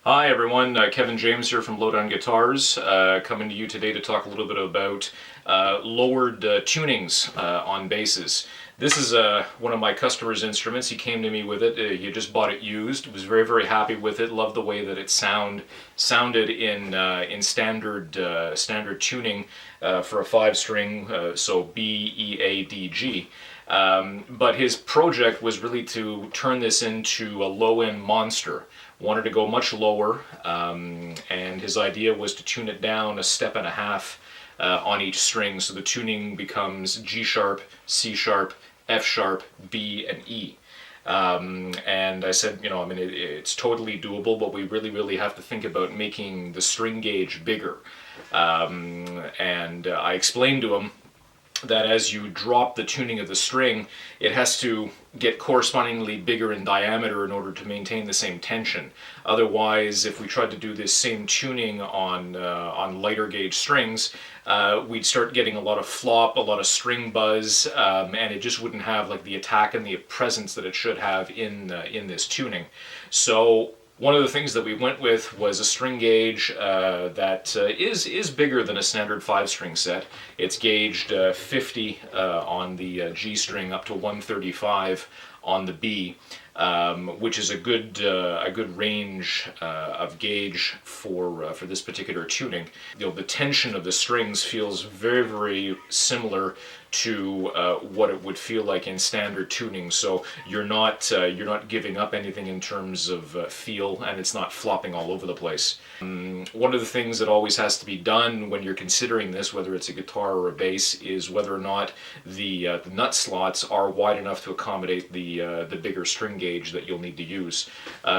Hi everyone, Kevin James here from Lowdown Guitars, coming to you today to talk a little bit about lowered tunings on basses. This is one of my customer's instruments. He came to me with it. He just bought it used. Was very happy with it. Loved the way that it sounded in standard tuning for a 5-string, so B, E, A, D, G. But his project was really to turn this into a low-end monster. Wanted to go much lower, and his idea was to tune it down a step and a half on each string, so the tuning becomes G sharp, C sharp, F sharp, B, and E. And I said, it's totally doable, but we really have to think about making the string gauge bigger. And I explained to him that as you drop the tuning of the string, it has to get correspondingly bigger in diameter in order to maintain the same tension. Otherwise, if we tried to do this same tuning on lighter gauge strings, we'd start getting a lot of flop, a lot of string buzz, and it just wouldn't have like the attack and the presence that it should have in this tuning. So one of the things that we went with was a string gauge that is bigger than a standard 5-string set. It's gauged 50 on the G string up to 135 on the B, which is a good range of gauge for this particular tuning. The tension of the strings feels very similar to what it would feel like in standard tuning. So you're not giving up anything in terms of feel, and it's not flopping all over the place. One of the things that always has to be done when you're considering this, whether it's a guitar or a bass, is whether or not the nut slots are wide enough to accommodate the bigger string gauge that you'll need to use.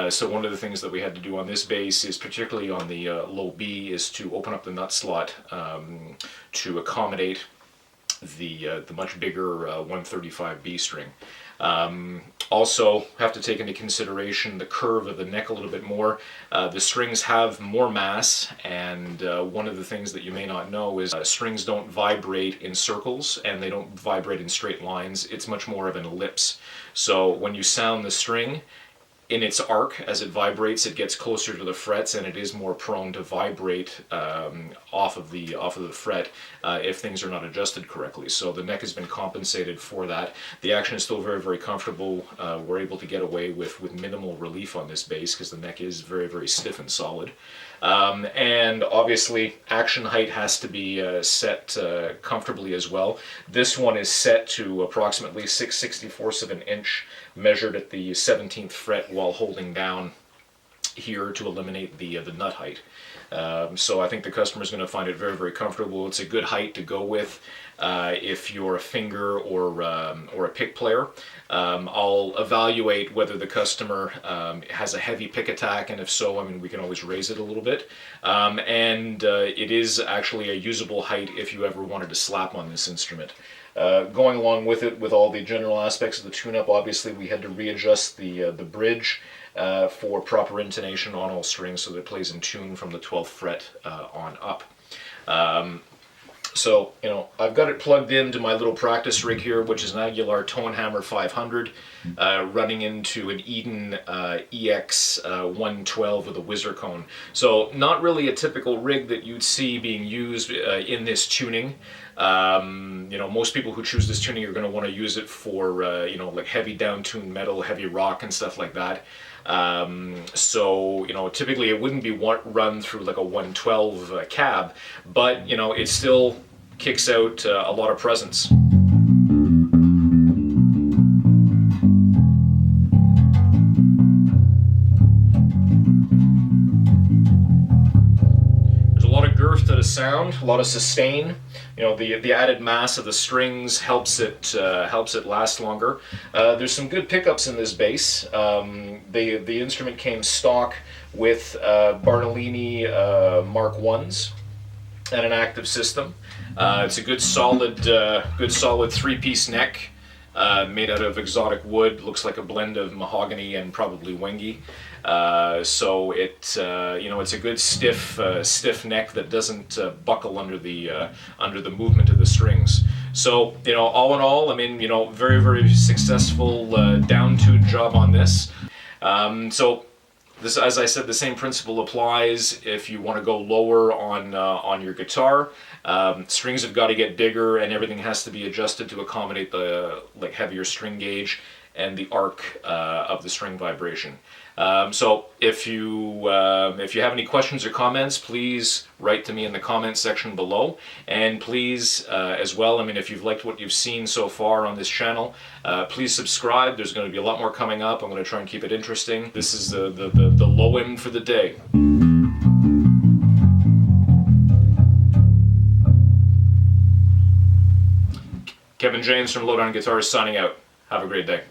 So one of the things that we had to do on this bass is, particularly on the low B, is to open up the nut slot to accommodate the much bigger 135 B string. Also have to take into consideration the curve of the neck a little bit more. The strings have more mass, and one of the things that you may not know is strings don't vibrate in circles and they don't vibrate in straight lines. It's much more of an ellipse. So when you sound the string, in its arc, as it vibrates, it gets closer to the frets, and it is more prone to vibrate off of the fret if things are not adjusted correctly. So the neck has been compensated for that. The action is still very comfortable. We're able to get away with minimal relief on this bass because the neck is very stiff and solid. And obviously, action height has to be set comfortably as well. This one is set to approximately 6/64 of an inch, measured at the 17th fret while holding down here to eliminate the nut height. So I think the customer is going to find it very comfortable. It's a good height to go with if you're a finger or a pick player. I'll evaluate whether the customer has a heavy pick attack, and if so, we can always raise it a little bit. And it is actually a usable height if you ever wanted to slap on this instrument. Going along with it, with all the general aspects of the tune-up, obviously we had to readjust the bridge for proper intonation on all strings so that it plays in tune from the 12th fret on up. So, I've got it plugged into my little practice rig here, which is an Aguilar Tonehammer 500, running into an Eden EX 112 with a whizzer cone. So, not really a typical rig that you'd see being used in this tuning. Most people who choose this tuning are going to want to use it for, like heavy down-tuned metal, heavy rock and stuff like that. So, typically it wouldn't be run through like a 112 cab, but, it still kicks out a lot of presence. There's a lot of girth to the sound, a lot of sustain. The added mass of the strings helps it last longer. There's some good pickups in this bass. The instrument came stock with Bartolini Mark 1s and an active system. It's a good solid 3-piece neck. Made out of exotic wood, looks like a blend of mahogany and probably wenge. So it's a good stiff neck that doesn't buckle under the movement of the strings. So all in all, very successful down-tuned job on this. So This, as I said, the same principle applies if you want to go lower on your guitar. Strings have got to get bigger, and everything has to be adjusted to accommodate the heavier string gauge and the arc of the string vibration. So if you have any questions or comments, please write to me in the comments section below. And please, as well, I mean, if you've liked what you've seen so far on this channel, please subscribe. There's going to be a lot more coming up. I'm going to try and keep it interesting. This is the low end for the day. Kevin James from Lowdown Guitars signing out. Have a great day.